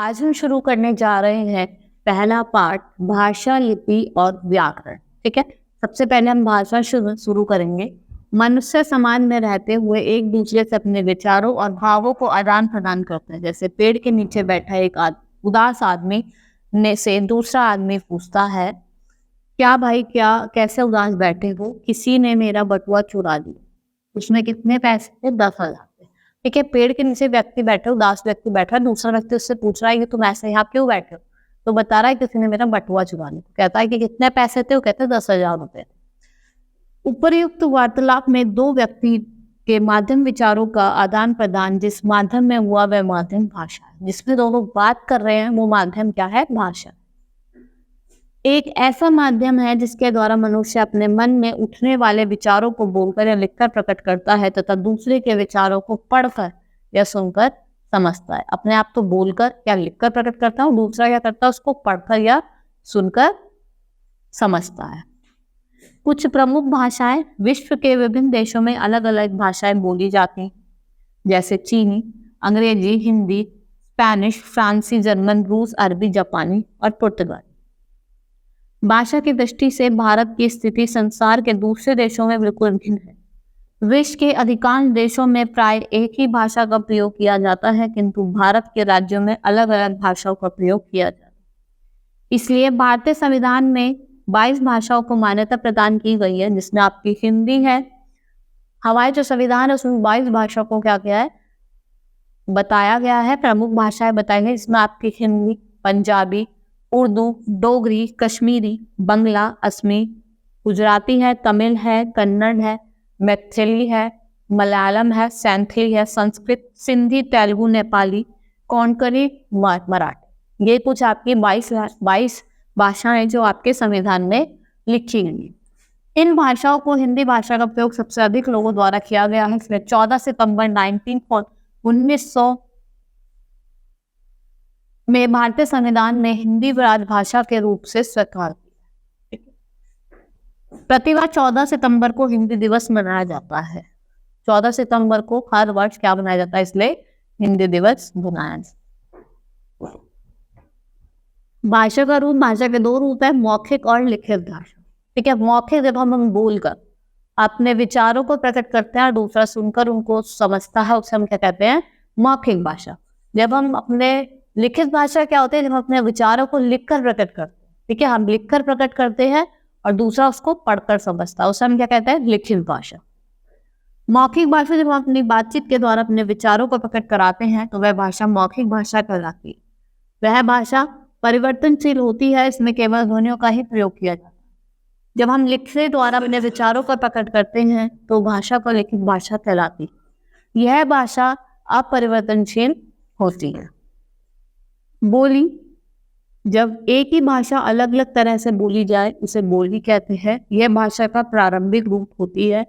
आज हम शुरू करने जा रहे हैं पहला पार्ट भाषा, लिपि और व्याकरण। ठीक है, सबसे पहले हम भाषा शुरू करेंगे। मनुष्य समाज में रहते हुए एक दूसरे से अपने विचारों और भावों को आदान प्रदान करते हैं। जैसे पेड़ के नीचे बैठा एक उदास आदमी ने से दूसरा आदमी पूछता है, क्या भाई, क्या कैसे उदास बैठे हो? किसी ने मेरा बटुआ चुरा लिया। उसमें कितने पैसे थे? 10,000। ठीक है, पेड़ के नीचे व्यक्ति बैठा, उदास व्यक्ति बैठा, दूसरा व्यक्ति उससे पूछ रहा है कि तुम ऐसे यहाँ क्यों बैठे हो? तो बता रहा है किसी ने मेरा बटुआ चुरा लिया। कहता है कि कितने पैसे थे? वो कहते हैं 10,000 रुपए। उपरयुक्त वार्तालाप में दो व्यक्ति के माध्यम विचारों का आदान प्रदान जिस माध्यम में हुआ वह माध्यम भाषा है। जिसमें दोनों बात कर रहे हैं वो माध्यम क्या है? भाषा। एक ऐसा माध्यम है जिसके द्वारा मनुष्य अपने मन में उठने वाले विचारों को बोलकर या लिखकर प्रकट करता है तथा दूसरे के विचारों को पढ़कर या सुनकर समझता है। अपने आप तो बोलकर या लिखकर प्रकट करता है, दूसरा क्या करता है? उसको पढ़कर या सुनकर समझता है। कुछ प्रमुख भाषाएं, विश्व के विभिन्न देशों में अलग अलग भाषाएं बोली जाती हैं, जैसे चीनी, अंग्रेजी, हिंदी, स्पेनिश, फ्रांसी, जर्मन, रूस, अरबी, जापानी और पुर्तगाली। भाषा की दृष्टि से भारत की स्थिति संसार के दूसरे देशों में बिल्कुल भिन्न है। विश्व के अधिकांश देशों में प्राय एक ही भाषा का प्रयोग किया जाता है, किंतु भारत के राज्यों में अलग अलग भाषाओं का प्रयोग किया जाता है। इसलिए भारतीय संविधान में 22 भाषाओं को मान्यता प्रदान की गई है, जिसमें आपकी हिंदी है। हमारे जो संविधान है उसमें 22 भाषाओं को क्या किया है? बताया गया है, प्रमुख भाषाएं बताई गई। इसमें आपकी हिंदी, पंजाबी, उर्दू, डोगरी, कश्मीरी, बंगला, असमी, गुजराती है, तमिल है, कन्नड़ है, मैथिली है, मलयालम है, सैंथली है, संस्कृत, सिंधी, तेलुगु, नेपाली, कोंकणी, मराठी। ये कुछ आपकी 22 भाषाएं जो आपके संविधान में लिखी गई हैं। इन भाषाओं को हिंदी भाषा का प्रयोग सबसे अधिक लोगों द्वारा किया गया है। इसमें 14 सितंबर 1900 में भारतीय संविधान ने हिंदी राजभाषा के रूप से स्वीकार किया। प्रतिवर्ष 14 सितंबर को हिंदी दिवस मनाया जाता है। 14 सितंबर को हर वर्ष क्या मनाया जाता है? इसलिए हिंदी दिवस मनाया जाता है। भाषा का रूप, भाषा के दो रूप है, मौखिक और लिखित भाषा। ठीक है, मौखिक जब हम बोलकर अपने विचारों को प्रकट करते हैं और दूसरा सुनकर उनको समझता है, उसे हम क्या कहते हैं? मौखिक भाषा। जब हम अपने लिखित भाषा क्या होते हैं? जब हम अपने विचारों को लिखकर प्रकट करते हैं। ठीक है, हम लिखकर प्रकट करते हैं और दूसरा उसको पढ़कर समझता है, उसे हम क्या कहते हैं? लिखित भाषा। मौखिक भाषा जब हम अपनी बातचीत के द्वारा अपने विचारों को प्रकट कराते हैं तो वह भाषा मौखिक भाषा कहलाती है। वह भाषा परिवर्तनशील होती है, इसमें केवल ध्वनियों का ही प्रयोग किया जाता है। जब हम लिखने द्वारा अपने विचारों को प्रकट करते हैं तो भाषा को लिखित भाषा कहलाती है। यह भाषा अपरिवर्तनशील होती है। बोली, जब एक ही भाषा अलग अलग तरह से बोली जाए उसे बोली कहते हैं। यह भाषा का प्रारंभिक रूप होती है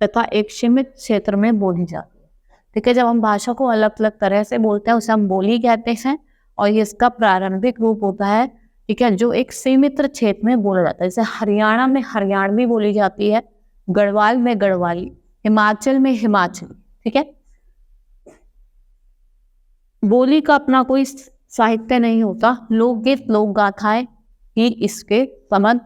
तथा एक सीमित क्षेत्र में बोली जाती है। ठीक है, जब हम भाषा को अलग अलग तरह से बोलते हैं उसे हम बोली कहते हैं और ये इसका प्रारंभिक रूप होता है। ठीक है, जो एक सीमित क्षेत्र में बोला जाता है। जैसे हरियाणा में हरियाणवी बोली जाती है, गढ़वाल में गढ़वाली, हिमाचल में हिमाचली। ठीक है, बोली का अपना कोई साहित्य नहीं होता, लोकगीत लोक गाथाएं ही इसके संबंध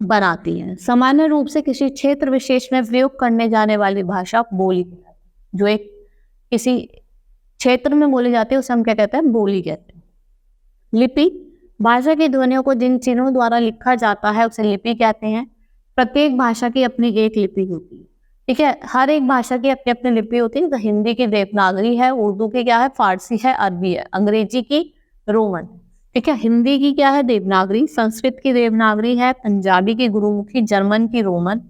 बनाती हैं। सामान्य रूप से किसी क्षेत्र विशेष में प्रयोग करने जाने वाली भाषा बोली कहलाती है। जो एक किसी क्षेत्र में बोली जाती है उसे हम क्या कहते हैं? बोली कहते हैं। लिपि, भाषा की ध्वनियों को जिन चिन्हों द्वारा लिखा जाता है उसे लिपि कहते हैं। प्रत्येक भाषा की अपनी एक लिपि होती है। ठीक है, हर एक भाषा की अपनी अपनी लिपि होती है। तो हिंदी की देवनागरी है, उर्दू की क्या है? फारसी है, अरबी है, अंग्रेजी की रोमन। ठीक है, हिंदी की क्या है? देवनागरी, संस्कृत की देवनागरी है, पंजाबी की गुरुमुखी, जर्मन की रोमन,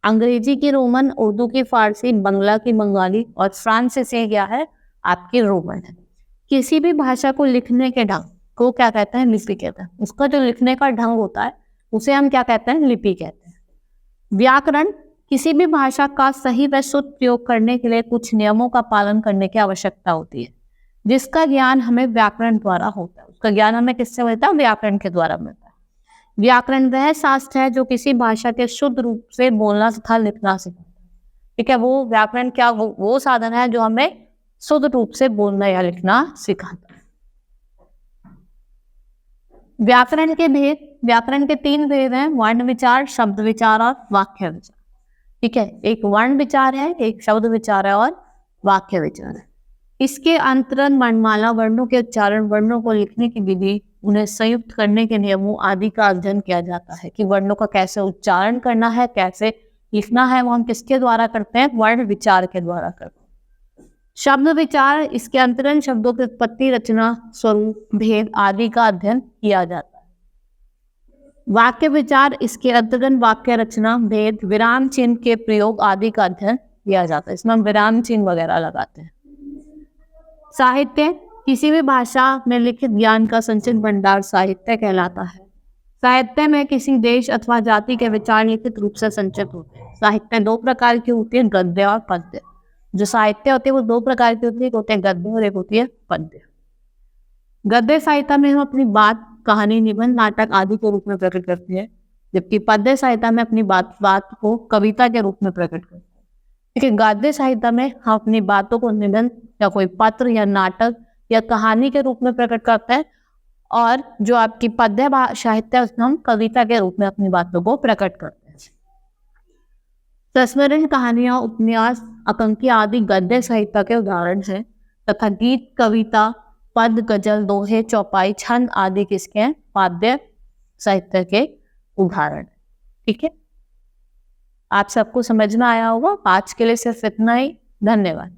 अंग्रेजी की रोमन, उर्दू की फारसी, बंगला की बंगाली और फ्रांसीसी क्या है? आपकी रोमन है। किसी भी भाषा को लिखने के ढंग को क्या कहते हैं? लिपि कहते हैं। उसका जो लिखने का ढंग होता है उसे हम क्या कहते हैं? लिपि कहते हैं। व्याकरण, किसी भी भाषा का सही व शुद्ध प्रयोग करने के लिए कुछ नियमों का पालन करने की आवश्यकता होती है, जिसका ज्ञान हमें व्याकरण द्वारा होता है। उसका ज्ञान हमें किससे मिलता है? व्याकरण के द्वारा मिलता है। व्याकरण वह शास्त्र है जो किसी भाषा के शुद्ध रूप से बोलना तथा लिखना सिखाता है। ठीक है, वो व्याकरण क्या वो साधन है जो हमें शुद्ध रूप से बोलना या लिखना सिखाता है। व्याकरण के भेद, व्याकरण के 3 भेद हैं, वर्ण विचार, शब्द विचार और वाक्य विचार। ठीक है, एक वर्ण विचार है, एक शब्द विचार है और वाक्य विचार है। इसके अंतरण वर्णमाला, वर्णों के उच्चारण, वर्णों को लिखने की विधि, उन्हें संयुक्त करने के नियमों आदि का अध्ययन किया जाता है कि वर्णों का कैसे उच्चारण करना है, कैसे लिखना है, वो हम किसके द्वारा करते हैं, वर्ण विचार के द्वारा करते हैं। शब्द विचार, इसके अंतरण शब्दों की उत्पत्ति, रचना, स्वरूप, भेद आदि का अध्ययन किया जाता है। वाक्य विचार, इसके अंतरण वाक्य रचना, भेद, विराम चिन्ह के प्रयोग आदि का अध्ययन किया जाता है। इसमें हम विराम चिन्ह वगैरह लगाते हैं। साहित्य, किसी भी भाषा में लिखित ज्ञान का संचित भंडार साहित्य कहलाता है। साहित्य में किसी देश अथवा जाति के विचार लिखित रूप से संचित होते हैं। साहित्य 2 प्रकार की होती है, गद्य और पद्य। जो साहित्य होती है वो 2 प्रकार की होती है, एक होते हैं गद्य और एक होती है पद्य। गद्य साहित्य में हम अपनी बात, कहानी, निबंध, नाटक आदि के रूप में प्रकट करते हैं, जबकि पद्य साहित्य में अपनी बात को कविता के रूप में प्रकट करते हैं। ठीक है, गद्य साहित्य में हम अपनी बातों को निबंध या कोई पत्र या नाटक या कहानी के रूप में प्रकट करते हैं, और जो आपकी पद्य साहित्य है उसमें हम कविता के रूप में अपनी बातों को प्रकट करते हैं। संस्मरण, कहानियां, उपन्यास, आंकिकी आदि गद्य साहित्य के उदाहरण हैं, तथा गीत, कविता, पद, गजल, दोहे, चौपाई, छंद आदि किसके हैं, पद्य साहित्य के उदाहरण। ठीक है, आप सबको समझ में आया होगा। आज के लिए सिर्फ इतना ही। धन्यवाद।